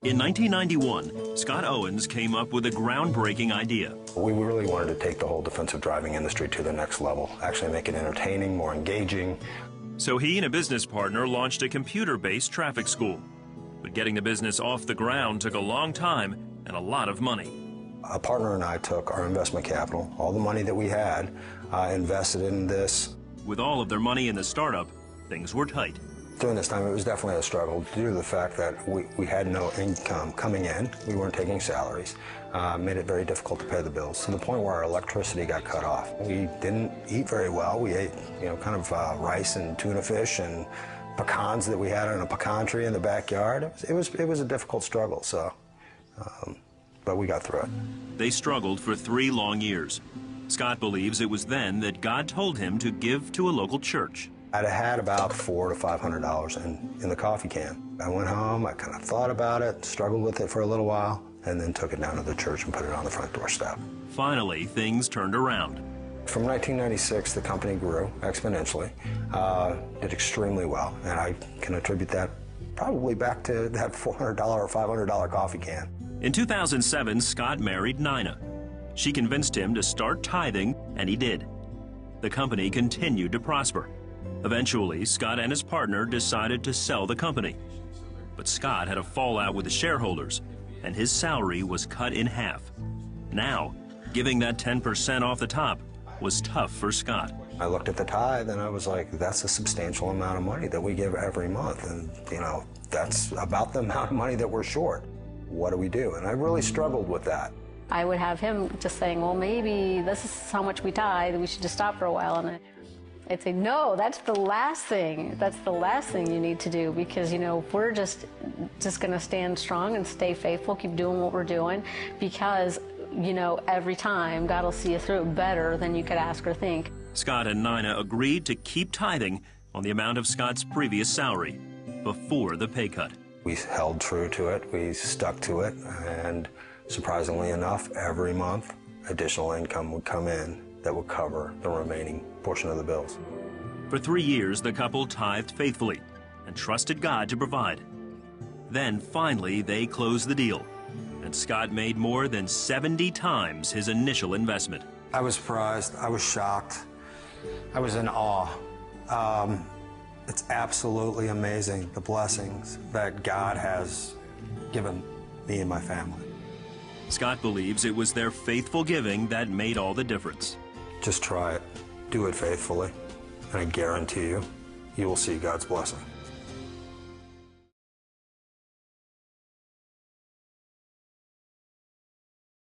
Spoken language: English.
In 1991, Scott Owens came up with a groundbreaking idea. We really wanted to take the whole defensive driving industry to the next level, actually make it entertaining, more engaging. So he and a business partner launched a computer-based traffic school. But getting the business off the ground took a long time and a lot of money. A partner and I took our investment capital, all the money that we had, invested in this. With all of their money in the startup, things were tight. During this time, it was definitely a struggle due to the fact that we had no income coming in. We weren't taking salaries. Made it very difficult to pay the bills, to the point where our electricity got cut off. We didn't eat very well. We ate, kind of rice and tuna fish and pecans that we had on a pecan tree in the backyard. It was a difficult struggle, so, but we got through it. They struggled for 3 long years. Scott believes it was then that God told him to give to a local church. I'd had about $400 to $500 in the coffee can. I went home, I kind of thought about it, struggled with it for a little while, and then took it down to the church and put it on the front doorstep. Finally, things turned around. From 1996, the company grew exponentially, did extremely well, and I can attribute that probably back to that $400 or $500 coffee can. In 2007, Scott married Nina. She convinced him to start tithing, and he did. The company continued to prosper. Eventually, Scott and his partner decided to sell the company. But Scott had a fallout with the shareholders, and his salary was cut in half. Now, giving that 10% off the top was tough for Scott. I looked at the tithe and I was like, that's a substantial amount of money that we give every month. And, that's about the amount of money that we're short. What do we do? And I really struggled with that. I would have him just saying, well, maybe this is how much we tithe, we should just stop for a while. And I'd say, no, that's the last thing. That's the last thing you need to do, because, we're just going to stand strong and stay faithful, keep doing what we're doing, because, every time God will see you through better than you could ask or think. Scott and Nina agreed to keep tithing on the amount of Scott's previous salary before the pay cut. We held true to it, we stuck to it, and surprisingly enough, every month, additional income would come in that would cover the remaining portion of the bills. For 3 years, the couple tithed faithfully and trusted God to provide. Then, finally, they closed the deal, and Scott made more than 70 times his initial investment. I was surprised. I was shocked. I was in awe. It's absolutely amazing, the blessings that God has given me and my family. Scott believes it was their faithful giving that made all the difference. Just try it. Do it faithfully, and I guarantee you, you will see God's blessing.